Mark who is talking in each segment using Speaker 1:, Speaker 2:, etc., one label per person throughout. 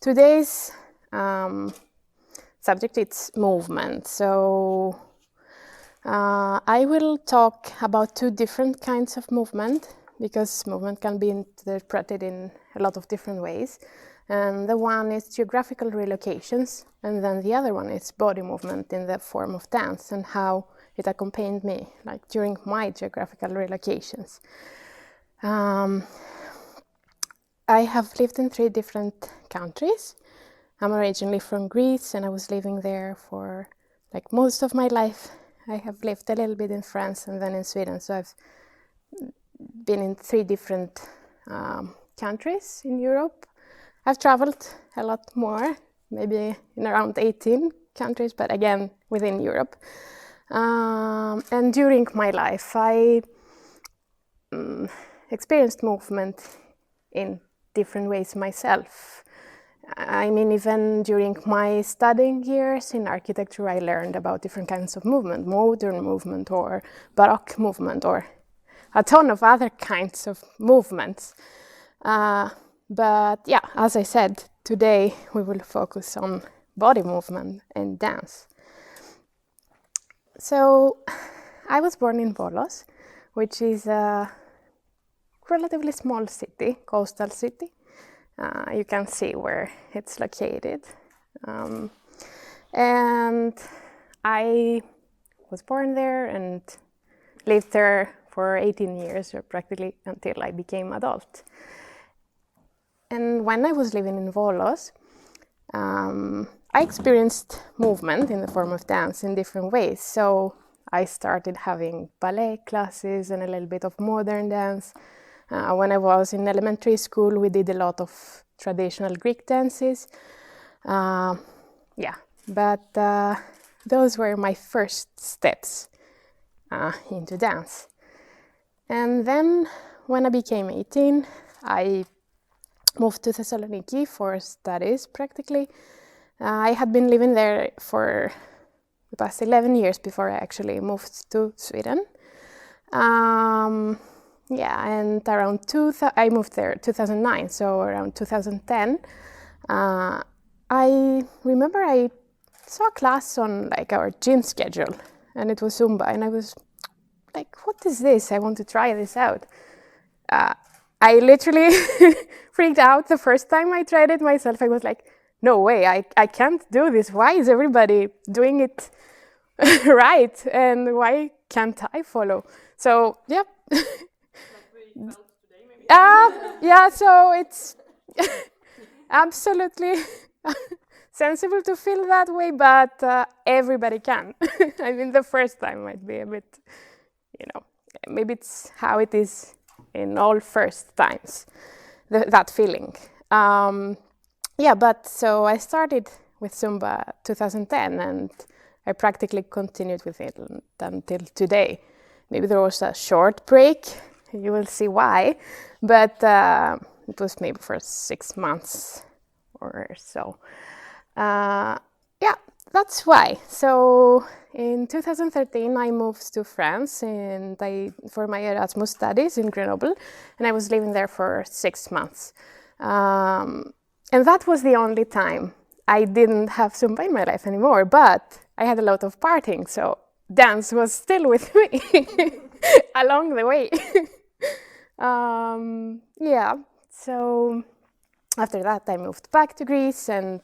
Speaker 1: Today's subject is movement. So I will talk about two different kinds of movement, because movement can be interpreted in a lot of different ways. And the one is geographical relocations, and then the other one is body movement in the form of dance, and how it accompanied me, like during my geographical relocations. I have lived in 3 different countries. I'm originally from Greece, and I was living there for like most of my life. I have lived a little bit in France and then in Sweden, so I've been in 3 different countries in Europe. I've traveled a lot more, maybe in around 18 countries, but again within Europe. And during my life, I experienced movement in different ways myself. I mean, even during my studying years in architecture, I learned about different kinds of movement, modern movement or Baroque movement, or a ton of other kinds of movements. But yeah, as I said, today we will focus on body movement and dance. So I was born in Volos, which is a relatively small city, coastal city. You can see where it's located. And I was born there and lived there for 18 years, or practically until I became adult. And when I was living in Volos, I experienced movement in the form of dance in different ways. So I started having ballet classes and a little bit of modern dance. When I was in elementary school, we did a lot of traditional Greek dances. But those were my first steps into dance. And then when I became 18, I moved to Thessaloniki for studies, practically. I had been living there for the past 11 years before I actually moved to Sweden. And around I moved there 2009, so around 2010, I remember I saw a class on like our gym schedule, and it was Zumba, and I was like, what is this? I want to try this out. I literally freaked out the first time I tried it myself. I was like, no way, I can't do this. Why is everybody doing it right? And why can't I follow? So, yep. So it's absolutely sensible to feel that way, but everybody can. I mean, the first time might be a bit, maybe it's how it is in all first times, that feeling. But so I started with Zumba 2010, and I practically continued with it until today. Maybe there was a short break. You will see why, but it was maybe for 6 months or so. That's why. So in 2013, I moved to France for my Erasmus studies in Grenoble, and I was living there for 6 months. And that was the only time I didn't have Zumba in my life anymore, but I had a lot of partying, so dance was still with me along the way. So after that I moved back to Greece and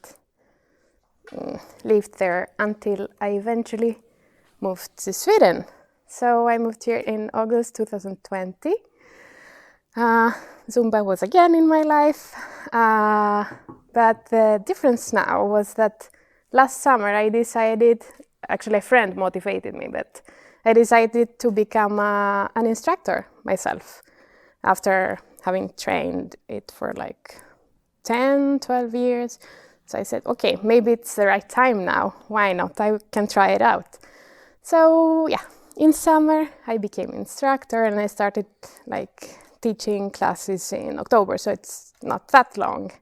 Speaker 1: lived there until I eventually moved to Sweden. So I moved here in August 2020. Zumba was again in my life, but the difference now was that last summer I decided, actually a friend motivated me, but I decided to become an instructor myself after having trained it for like 10, 12 years. So I said, okay, maybe it's the right time now. Why not? I can try it out. So in summer I became instructor, and I started like teaching classes in October. So it's not that long,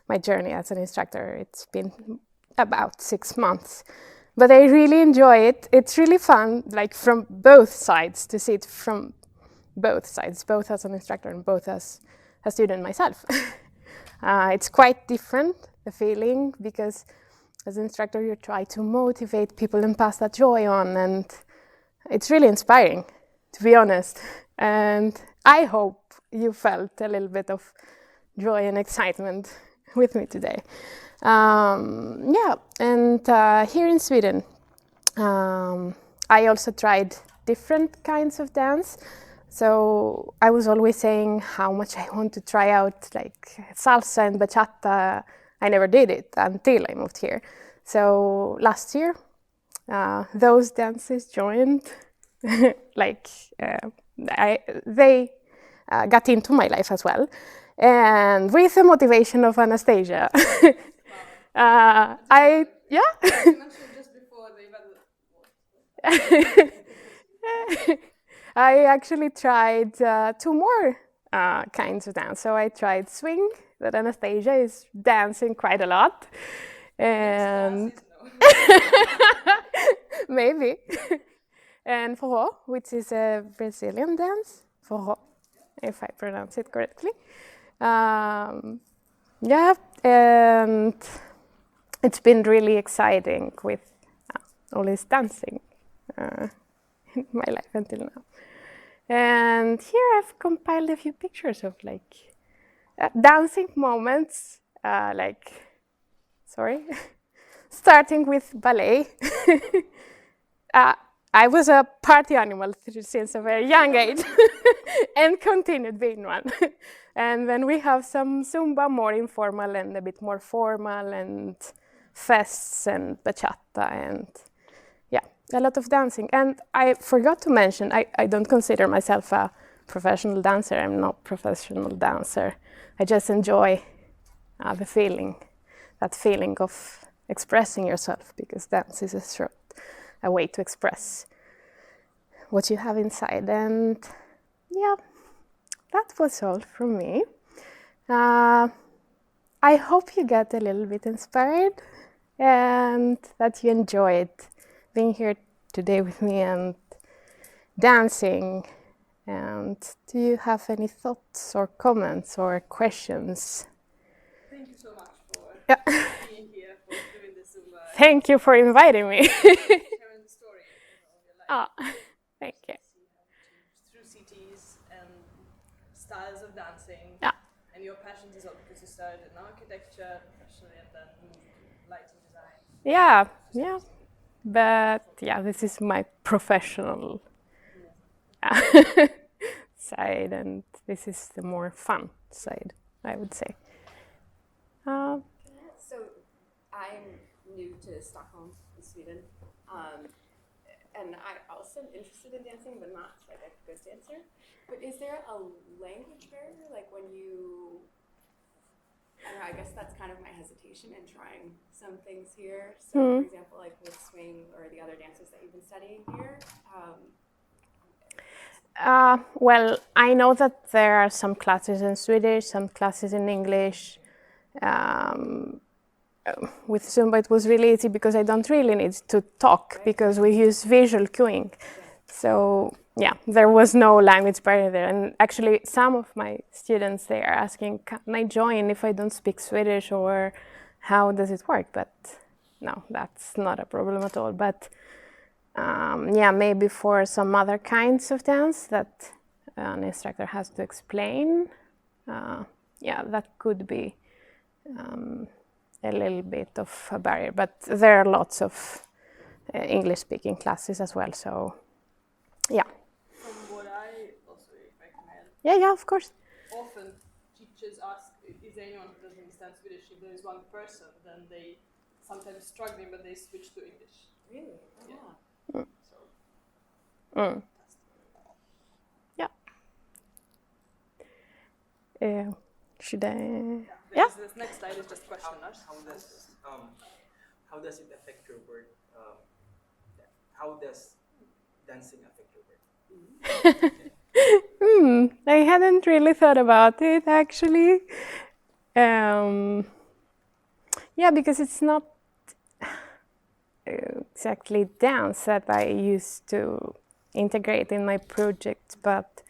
Speaker 1: my journey as an instructor. It's been about 6 months. But I really enjoy it. It's really fun, like from both sides, to see it from both sides, both as an instructor and both as a student myself. It's quite different the feeling, because as an instructor you try to motivate people and pass that joy on, and it's really inspiring, to be honest. And I hope you felt a little bit of joy and excitement with me today. Yeah, and here in Sweden, I also tried different kinds of dance. So I was always saying how much I want to try out like salsa and bachata. I never did it until I moved here. So last year, those dances joined, they got into my life as well. And with the motivation of Anastasia, I I actually tried two more kinds of dance. So I tried swing, that Anastasia is dancing quite a lot. And maybe. And forró, which is a Brazilian dance, forró, if I pronounce it correctly. Yeah, and it's been really exciting with all this dancing in my life until now. And here I've compiled a few pictures of dancing moments, starting with ballet. I was a party animal since a very young age and continued being one. And then we have some Zumba, more informal and a bit more formal, and fests and bachata, and yeah, a lot of dancing. And I forgot to mention, I don't consider myself a professional dancer. I'm not a professional dancer. I just enjoy the feeling, that feeling of expressing yourself, because dance is a way to express what you have inside. And yeah, that was all from me. I hope you get a little bit inspired and that you enjoyed being here today with me and dancing. And do you have any thoughts or comments or questions?
Speaker 2: Thank you so much for being here, for doing this Zumba.
Speaker 1: Thank you for inviting me.
Speaker 2: Sharing the story of your life.
Speaker 1: Thank you.
Speaker 2: Through cities and styles of dancing.
Speaker 1: Yeah.
Speaker 2: And your passions as well, because you started in architecture professionally and then moved to lighting design.
Speaker 1: Yeah. But yeah, this is my professional side, and this is the more fun side, I would say.
Speaker 3: So I'm new to Stockholm, in Sweden, and I also am interested in dancing, but not like a good dancer. But is there a language barrier, like when you? I don't know, I guess that's kind of my hesitation in trying some things here. So, for example, like with swing or the other dances that you've been studying here.
Speaker 1: Well, I know that there are some classes in Swedish, some classes in English. With Zumba, it was really easy because I don't really need to talk, because we use visual cueing. So yeah, there was no language barrier there. And actually, some of my students, they are asking, can I join if I don't speak Swedish, or how does it work? But no, that's not a problem at all. But yeah, maybe for some other kinds of dance that an instructor has to explain, yeah, that could be a little bit of a barrier. But there are lots of English-speaking classes as well, so yeah.
Speaker 2: From what I also recommend.
Speaker 1: Yeah, of course.
Speaker 2: Often teachers ask, is there anyone who doesn't understand Swedish? If there is one person, then they sometimes struggling, but they switch to English.
Speaker 3: Really?
Speaker 2: Yeah.
Speaker 1: Yeah. Should I?
Speaker 2: Yeah. This next slide is just questionnaires.
Speaker 4: How does it affect your work? How does dancing affect your work?
Speaker 1: I hadn't really thought about it, actually. Yeah, because it's not exactly dance that I used to integrate in my project, but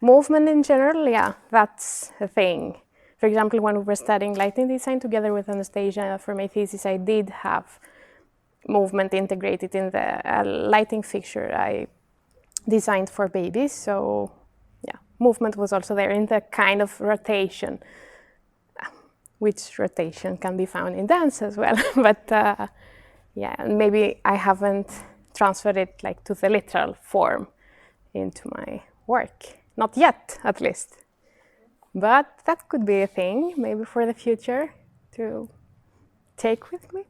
Speaker 1: movement in general, yeah, that's a thing. For example, when we were studying lighting design together with Anastasia for my thesis, I did have movement integrated in the lighting fixture I designed for babies. So yeah, movement was also there in the kind of rotation, which rotation can be found in dance as well. But yeah, maybe I haven't transferred it like to the literal form into my work. Not yet, at least. But that could be a thing, maybe for the future, to take with me.